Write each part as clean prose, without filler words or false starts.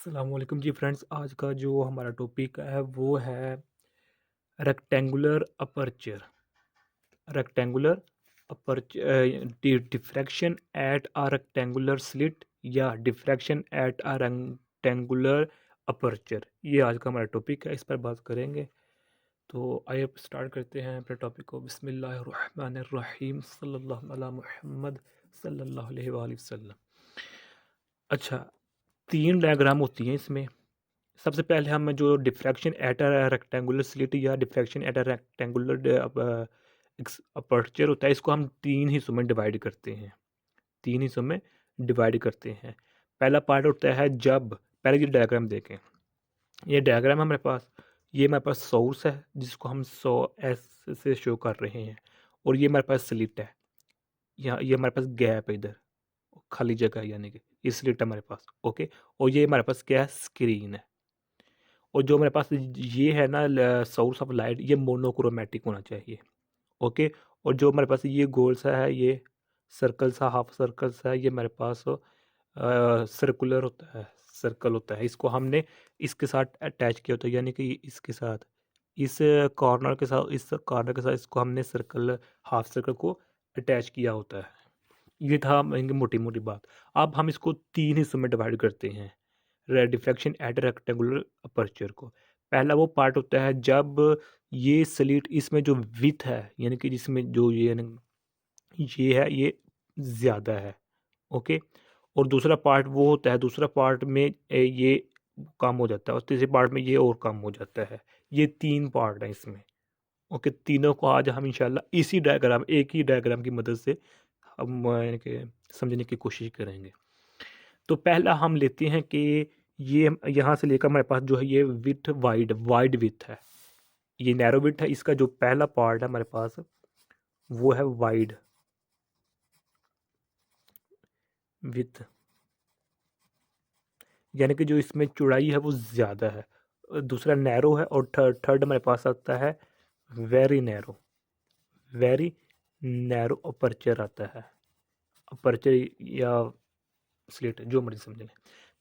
अस्सलामुअलैकुम जी फ्रेंड्स। आज का जो हमारा टॉपिक है वो है rectangular aperture. Rectangular diffraction at a rectangular slit या diffraction at a rectangular aperture, ये आज का हमारा टॉपिक है। इस पर बात करेंगे। तो आइए स्टार्ट करते हैं अपने टॉपिक को। बिस्मिल्लाहिर्रहमानिर्रहीम सल्लल्लाहु अला मुहम्मद सल्लल्लाहु अलैहि वसल्लम। अच्छा, तीन डायग्राम होती हैं इसमें। सबसे पहले हम जो diffraction at a rectangular slit या diffraction at a rectangular aperture होता है, इसको हम तीन हिस्सों में डिवाइड करते हैं। तीन हिस्सों में डिवाइड करते हैं। पहला पार्ट होता है जब, पहले ये डायग्राम देखें। ये डायग्राम हमारे पास, ये हमारे पास सोर्स है जिसको हम 100 से शो कर रहे हैं, और ये हमारे पास स्लिट है। यहाँ ये हमारे पास गैप है, इधर खाली जगह है, यानी कि ये स्लिट है हमारे पास। ओके, और ये हमारे पास क्या है, स्क्रीन है। और जो मेरे पास ये है ना सोर्स ऑफ लाइट, ये मोनोक्रोमेटिक होना चाहिए। ओके, और जो मेरे पास ये गोल सा है, ये सर्कल सा, हाफ सर्कल सा है, ये मेरे पास सर्कुलर होता है, सर्कल होता है। इसको हमने इसके साथ अटैच किया होता है, यानी कि इसके साथ, इस कॉर्नर के साथ, इस कॉर्नर के साथ इसको हमने सर्कल, हाफ सर्कल को अटैच किया होता है। ये था मोटी मोटी बात। अब हम इसको तीन हिस्सों में डिवाइड करते हैं डिफ्रैक्शन एट रेक्टेंगुलर अपर्चर को। पहला वो पार्ट होता है जब ये स्लिट, इसमें जो विथ है, यानी कि जिसमें जो ये है, ये ज़्यादा है। ओके, और दूसरा पार्ट वो होता है, दूसरा पार्ट में ये कम हो जाता है, और तीसरे पार्ट में ये और कम हो जाता है। ये तीन पार्ट हैं इसमें। ओके, तीनों को आज हम इंशाल्लाह इसी डायग्राम, एक ही डायग्राम की मदद से हम यानी कि समझने की कोशिश करेंगे। तो पहला हम लेते हैं कि ये यहाँ से लेकर हमारे पास जो है ये विथ वाइड, वाइड विथ है, ये नैरो विथ है। इसका जो पहला पार्ट है हमारे पास वो है वाइड विथ, यानी कि जो इसमें चौड़ाई है वो ज़्यादा है। दूसरा नैरो है, और थर्ड हमारे पास आता है very narrow. Very narrow aperture आता है, अपर्चर या स्लिट, जो मर्जी समझ लें।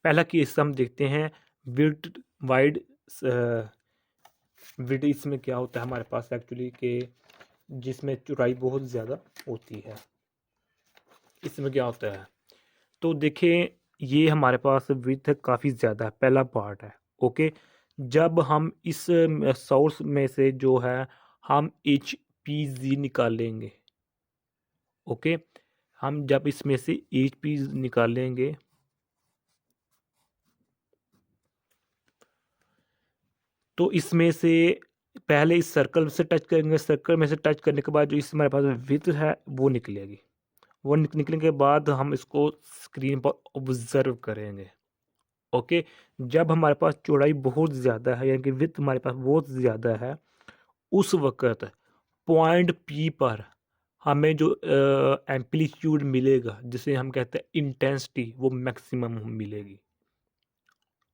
पहला केस हम देखते हैं विथ वाइड विड। इसमें क्या होता है हमारे पास एक्चुअली कि जिसमें चौड़ाई बहुत ज़्यादा होती है, इसमें क्या होता है। तो देखें, ये हमारे पास विड्थ काफ़ी ज़्यादा है, पहला पार्ट है। ओके, जब हम इस सोर्स में से जो है हम एच पी जी निकालेंगे। ओके, हम जब इसमें से एच पी निकालेंगे तो इसमें से पहले इस सर्कल से टच करेंगे, सर्कल में से टच करने के बाद जो इस हमारे पास विड्थ है वो निकलेगी। वो निकलने के बाद हम इसको स्क्रीन पर ऑब्जर्व करेंगे। ओके, जब हमारे पास चौड़ाई बहुत ज़्यादा है, यानी कि विड्थ हमारे पास बहुत ज़्यादा है, उस वक़्त पॉइंट पी पर हमें जो एम्पलीट्यूड मिलेगा, जिसे हम कहते हैं इंटेंसिटी, वो मैक्सिमम मिलेगी।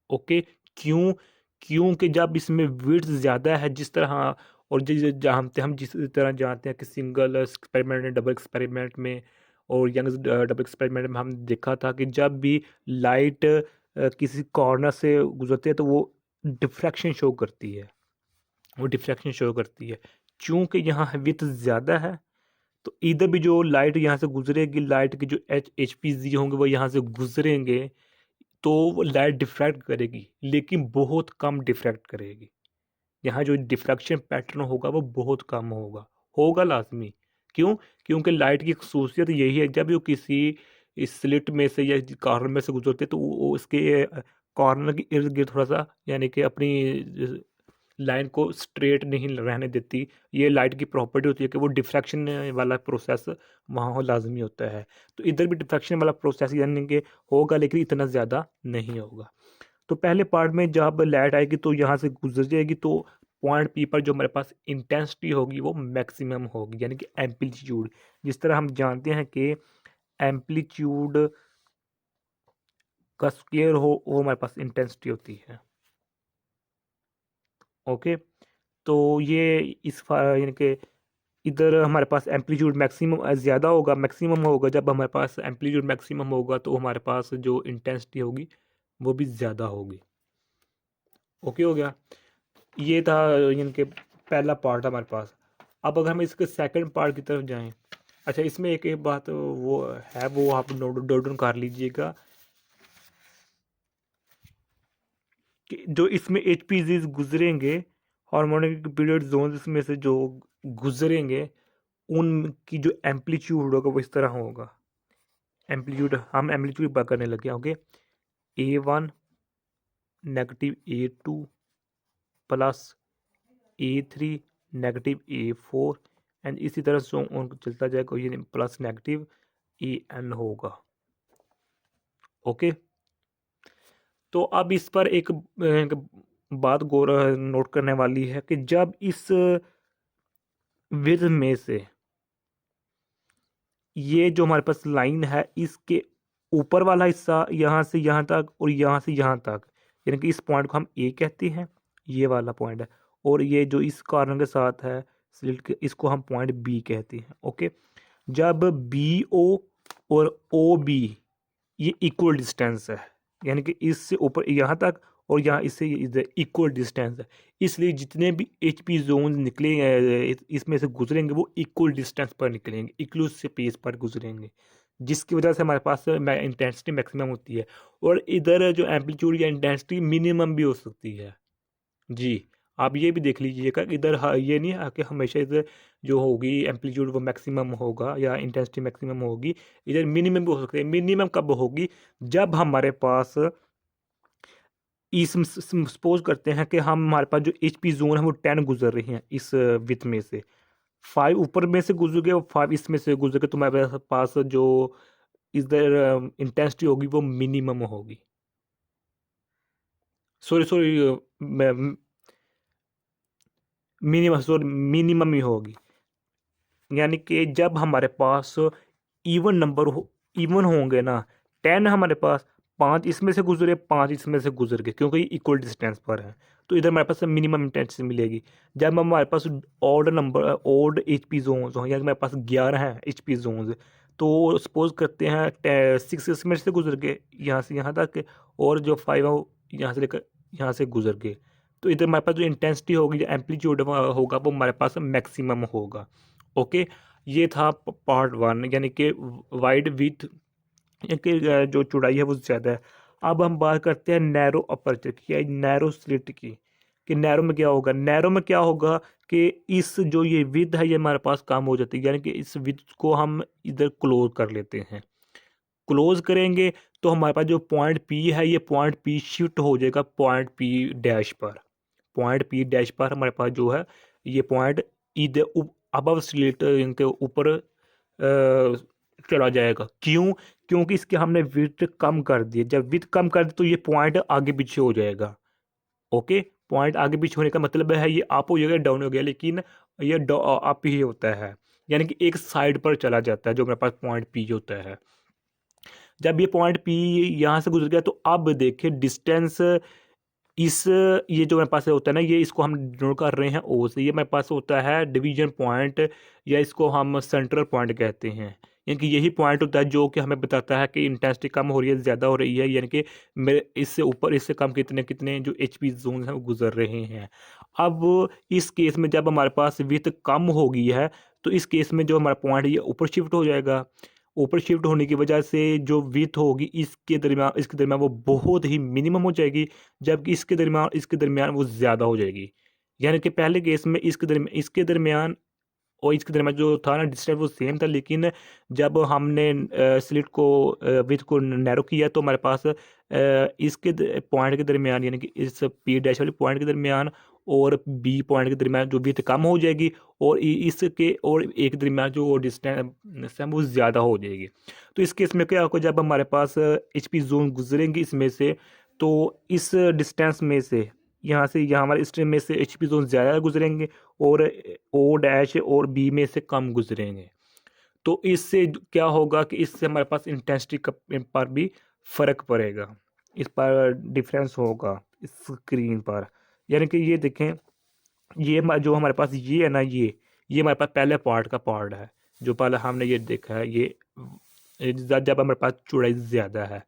ओके, क्यों? क्योंकि जब इसमें विड्थ ज़्यादा है, जिस तरह और जानते हम जिस तरह जानते हैं कि सिंगल एक्सपेरिमेंट में, डबल एक्सपेरिमेंट में और यंग्स डबल एक्सपेरिमेंट में हम देखा था कि जब भी लाइट किसी कॉर्नर से गुजरती है तो वो डिफ्रैक्शन शो करती है, वो डिफ्रैक्शन शो करती है। चूँकि यहाँ विड्थ ज़्यादा है, तो इधर भी जो लाइट यहाँ से गुजरेगी, लाइट के जो एचपीजी होंगे वो यहाँ से गुजरेंगे, तो वो लाइट डिफ्रैक्ट करेगी, लेकिन बहुत कम डिफ्रैक्ट करेगी। यहाँ जो डिफ्रैक्शन पैटर्न होगा वो बहुत कम होगा, होगा लाजमी। क्यों? क्योंकि लाइट की खसूसियत यही है, जब वो किसी इस स्लिट में से या कॉर्नर में से गुजरते तो वो उसके कॉर्नर के इर्द गिर्द थोड़ा सा, यानी कि अपनी लाइन को स्ट्रेट नहीं रहने देती। ये लाइट की प्रॉपर्टी होती है कि वो डिफ्रैक्शन वाला प्रोसेस वहाँ हो लाजमी होता है। तो इधर भी डिफ्रैक्शन वाला प्रोसेस यानी कि होगा, लेकिन इतना ज़्यादा नहीं होगा। तो पहले पार्ट में जब लाइट आएगी तो यहाँ से गुजर जाएगी, तो पॉइंट पी पर जो हमारे पास इंटेंसिटी होगी वो मैक्सिमम होगी, यानी कि एम्पलीट्यूड। जिस तरह हम जानते हैं कि एम्पलीट्यूड का स्क्वायर हो वो हमारे पास इंटेंसिटी होती है। ओके, तो ये यानी कि इधर हमारे पास एम्पलीट्यूड मैक्सिमम ज़्यादा होगा, मैक्सिमम होगा। जब हमारे पास एम्पलीट्यूड मैक्सिमम होगा तो हमारे पास जो इंटेंसिटी होगी वो भी ज़्यादा होगी। ओके हो गया। ये था इनके पहला पार्ट हमारे पास। अब अगर हम इसके सेकंड पार्ट की तरफ जाएं, अच्छा इसमें एक बात वो है, वो आप नोट डाउन कर लीजिएगा कि जो इसमें एच गुजरेंगे, हार्मोनिक पीरियड जोन में से जो गुजरेंगे, उनकी जो एम्पलीट्यूड होगा वो इस तरह होगा। एम्पलीट्यूड, हम एम्पलीट्यूड की बात करने लगे। Okay, A1 negative A2 plus A3 negative A4 and इसी तरह से उनको चलता जाएगा, ये प्लस नेगेटिव AN होगा। ओके, तो अब इस पर एक बात गौर नोट करने वाली है कि जब इस विड्थ में से ये जो हमारे पास लाइन है, इसके ऊपर वाला हिस्सा यहाँ से यहाँ तक और यहाँ से यहाँ तक, यानी कि इस पॉइंट को हम ए कहते हैं, ये वाला पॉइंट है, और ये जो इस कॉर्नर के साथ है स्लिट के, इसको हम पॉइंट बी कहते हैं। ओके, जब बी ओ और ओ बी ये इक्वल डिस्टेंस है, यानी कि इससे ऊपर यहाँ तक और यहाँ इससे इधर इक्वल डिस्टेंस है, इसलिए जितने भी एच पी जोन निकलेंगे इसमें से गुजरेंगे वो इक्वल डिस्टेंस पर निकलेंगे, इक्वल स्पेस पर गुजरेंगे, जिसकी वजह से हमारे पास इंटेंसिटी मैक्सिमम होती है, और इधर जो एम्पलीट्यूड या इंटेंसिटी मिनिमम भी हो सकती है। जी, आप ये भी देख लीजिएगा कि इधर ये नहीं है कि हमेशा इधर जो होगी एम्पलीट्यूड वो मैक्सिमम होगा या इंटेंसिटी मैक्सिमम होगी, इधर मिनिमम भी हो सकती है। मिनिमम कब होगी? जब हमारे पास इस सपोज करते हैं कि हम हमारे पास जो एच पी जोन है वो 10 गुजर रही हैं इस विथ में से, 5 ऊपर में से गुजर गए और 5 इसमें से गुजर गए, तो हमारे पास जो इधर इंटेंसिटी होगी वो मिनिमम होगी। सॉरी सॉरी, मिनिमम ही होगी। यानी कि जब हमारे पास इवन नंबर हो, इवन होंगे ना, 10 हमारे पास, 5 इसमें से गुजरे, 5 इसमें से गुजर गए, क्योंकि इक्वल डिस्टेंस पर है, तो इधर हमारे पास मिनिमम इंटेंसिटी मिलेगी। जब हमारे पास odd number, odd H P zones हों, यानी हमारे पास 11 हैं एच पी जोन्स, तो सपोज करते हैं 6 इसमें से गुजर गए यहाँ से यहाँ तक, और जो 5 है वो यहाँ से लेकर यहाँ से गुजर गए, तो इधर हमारे पास जो इंटेंसिटी होगी, जो एम्पलीट्यूड होगा, वो हमारे पास मैक्सिमम होगा। ओके, ये था पार्ट 1, यानी कि वाइड विथ, कि जो चौड़ाई है वो ज़्यादा है। अब हम बात करते हैं नैरो अपर्चर की या नैरो स्लिट की, कि नैरो में क्या होगा? नैरो में क्या होगा कि इस जो ये विथ है ये हमारे पास कम हो जाती है, यानी कि इस विथ को हम इधर क्लोज कर लेते हैं। क्लोज करेंगे तो हमारे पास जो पॉइंट पी है, ये पॉइंट पी शिफ्ट हो जाएगा पॉइंट पी डैश पर। पॉइंट पी डैश पर हमारे पास जो है ये पॉइंट इधर अबव स्लिट इनके ऊपर चला जाएगा। क्यों? क्योंकि इसके हमने विड्थ कम कर दी। जब विड्थ कम कर दी तो ये पॉइंट आगे पीछे हो जाएगा। ओके, पॉइंट आगे पीछे होने का मतलब है ये अप हो जाएगा, डाउन हो गया, लेकिन ये अप ही होता है, यानी कि एक साइड पर चला जाता है जो हमारे पास पॉइंट पी होता है। जब ये पॉइंट पी यहाँ से गुजर गया तो अब देखिए डिस्टेंस, इस ये जो मेरे पास होता है ना, ये इसको हम डिनोट कर रहे हैं ओ से, ये मेरे पास होता है डिवीजन पॉइंट, या इसको हम सेंट्रल पॉइंट कहते हैं। यानी कि यही पॉइंट होता है जो कि हमें बताता है कि इंटेंसिटी कम हो रही है, ज़्यादा हो रही है, यानी कि मेरे इससे ऊपर इससे कम कितने कितने जो एच पी जोन हैं वो गुजर रहे हैं। अब इस केस में जब हमारे पास विड्थ कम हो गई है तो इस केस में जो हमारा पॉइंट है ये ऊपर शिफ्ट हो जाएगा। ऊपर शिफ्ट होने की वजह से जो विड्थ होगी इसके दरमियान वो बहुत ही मिनिमम हो जाएगी, जबकि इसके दरमियान वो ज़्यादा हो जाएगी। यानी कि पहले केस में इसके दरमियान और इसके दरमियान जो था ना डिस्टेंस वो सेम था, लेकिन जब हमने स्लिट को विड्थ को नैरो किया तो हमारे पास इसके पॉइंट के दरमियान, यानी कि इस पी डैश वाले पॉइंट के दरमियान और बी पॉइंट के दरमियान जो विड्थ कम हो जाएगी, और इसके और एक दरमियान जो डिस्टेंस है वो ज़्यादा हो जाएगी। तो इस केस में क्या होगा, जब हमारे पास एच पी जोन गुजरेंगे इसमें से, तो इस डिस्टेंस में से यहाँ से यहाँ हमारे स्ट्रीम में से एच पी जोन ज़्यादा गुजरेंगे और ओ डैश और बी में से कम गुजरेंगे। तो इससे क्या होगा कि इससे हमारे पास इंटेंसिटी पर भी फर्क पड़ेगा, इस पर डिफरेंस होगा इस स्क्रीन पर। यानी कि ये देखें, ये जो हमारे पास ये है ना, ये हमारे पास पहले पार्ट का पार्ट है, जो पहले हमने ये देखा है, ये जब हमारे पास चौड़ाई ज़्यादा है,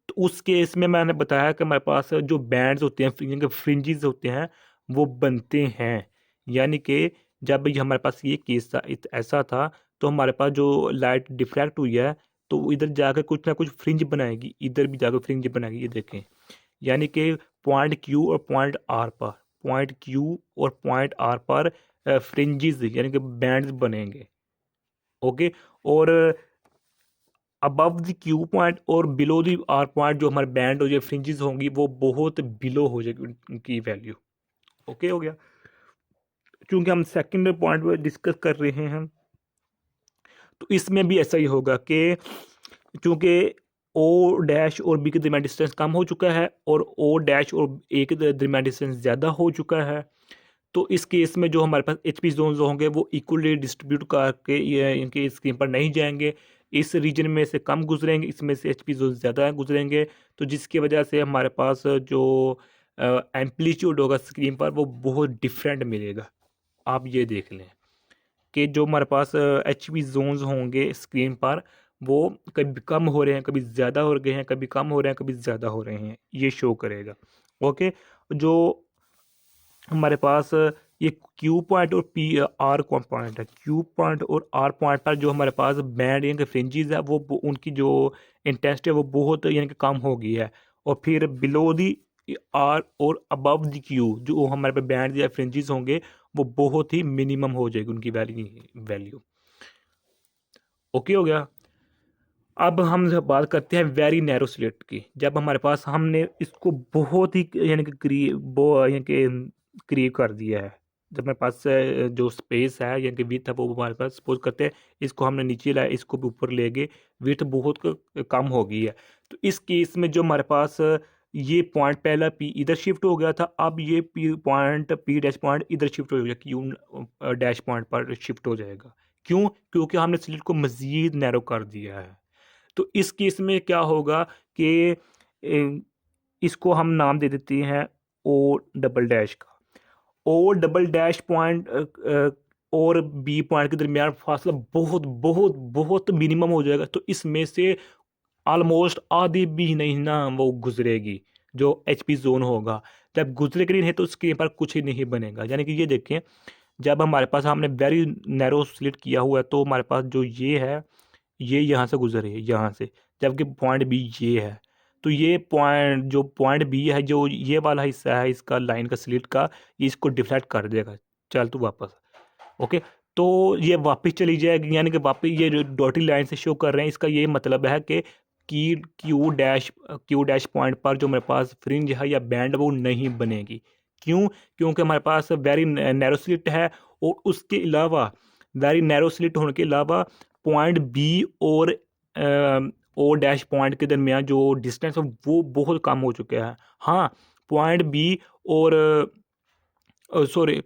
तो उस केस में मैंने बताया कि हमारे पास जो बैंड्स होते हैं, जिनके फ्रिंजेस होते हैं, वो बनते हैं। यानी कि जब ये हमारे पास ये केस था, ऐसा था, तो हमारे पास जो लाइट डिफ्रैक्ट हुई है, तो वो इधर जाकर कुछ ना कुछ फ्रिंज बनाएगी, इधर भी जाकर फ्रिंज बनाएगी, ये देखें। यानी कि पॉइंट क्यू और पॉइंट आर पर, पॉइंट क्यू और पॉइंट आर पर फ्रिंजेस यानी कि बैंड्स बनेंगे। ओके। और अबव द क्यू पॉइंट और बिलो द आर पॉइंट जो हमारे बैंड हो जाए, फ्रिंजेस होंगी, वो बहुत बिलो हो जाएगी उनकी वैल्यू। ओके हो गया। क्योंकि हम सेकंड पॉइंट पर डिस्कस कर रहे हैं, तो इसमें भी ऐसा ही होगा कि चूंकि ओ डैश और बी के दरमियान डिस्टेंस कम हो चुका है और ओ डैश और ए के दरमियान डिस्टेंस ज़्यादा हो चुका है, तो इस केस में जो हमारे पास एच पी जोन होंगे वो इक्वली डिस्ट्रीब्यूट करके ये इनके स्क्रीन पर नहीं जाएंगे। इस रीजन में से कम गुजरेंगे, इसमें से एच पी जोन ज़्यादा गुजरेंगे, तो जिसकी वजह से हमारे पास जो एम्पलीट्यूड होगा स्क्रीन पर वो बहुत डिफरेंट मिलेगा। आप ये देख लें कि जो हमारे पास एच पी जोन्स होंगे स्क्रीन पर, वो कभी कम हो रहे हैं, कभी ज़्यादा हो गए हैं, कभी कम हो रहे हैं, कभी ज़्यादा हो रहे हैं, ये शो करेगा। ओके। जो हमारे पास ये क्यू पॉइंट और पी आर पॉइंट है, क्यू पॉइंट और आर पॉइंट पर जो हमारे पास बैंड यानी कि फ्रिंजेस है, वो उनकी जो इंटेंसिटी है वो बहुत यानी कि कम हो गई है। और फिर बिलो दी आर और अबव द क्यू जो हमारे पास बैंड या फ्रिंजेस होंगे, वो बहुत ही मिनिमम हो जाएगी उनकी वैल्यू। ओके हो गया। अब हम जब बात करते हैं वेरी नैरो स्लिट की, जब हमारे पास हमने इसको बहुत ही यानी कि यानी कि करीब कर दिया है, जब हमारे पास जो स्पेस है यानी कि विथ है वो हमारे पास सपोज करते हैं इसको हमने नीचे लाया, इसको भी ऊपर ले गए, विथ बहुत कम हो गई है। तो इस केस में जो हमारे पास ये पॉइंट पहला पी इधर शिफ्ट हो गया था, अब ये पी डैश पॉइंट इधर शिफ्ट हो गया, क्यू डैश पॉइंट पर शिफ्ट हो जाएगा। क्यों? क्योंकि हमने स्लिट को मज़ीद नैरो कर दिया है। तो इस केस में क्या होगा कि इसको हम नाम दे देते हैं ओ डबल डैश का। ओ डबल डैश पॉइंट और बी पॉइंट के दरमियान फासला बहुत बहुत बहुत मिनिमम हो जाएगा, तो इसमें से ऑलमोस्ट आधी भी नहीं ना वो गुजरेगी जो एच पी जोन होगा। जब गुजरेगी नहीं तो स्क्रीन पर कुछ ही नहीं बनेगा। यानी कि ये देखें, जब हमारे पास हमने वेरी नैरो स्लिट किया हुआ है, तो हमारे पास जो ये है, ये यहाँ से गुजर रही है यहाँ से, जबकि पॉइंट बी ये है। तो ये पॉइंट बी है, जो ये वाला हिस्सा है इसका लाइन का स्लिट का, ये इसको डिफ्लेक्ट कर देगा। चल तू वापस। ओके। तो ये वापस चली जाएगी, यानी कि वापस ये जो डॉटेड लाइन से शो कर रहे हैं, इसका ये मतलब है कि क्यू डैश पॉइंट पर जो मेरे पास फ्रिंज है या बैंड वो नहीं बनेगी। क्यों? क्योंकि हमारे पास वेरी नैरो स्लिट है, और उसके अलावा वेरी नैरो स्लिट होने के अलावा पॉइंट बी और ओ डैश पॉइंट के दरमियान जो डिस्टेंस है वो बहुत कम हो चुका है। हाँ, पॉइंट बी और सॉरी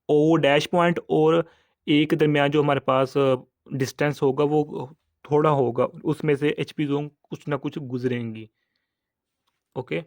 ओ डैश पॉइंट और ए के दरमियान जो हमारे पास डिस्टेंस होगा वो थोड़ा होगा, उसमें से एच पी जोन कुछ ना कुछ गुजरेंगी। ओके।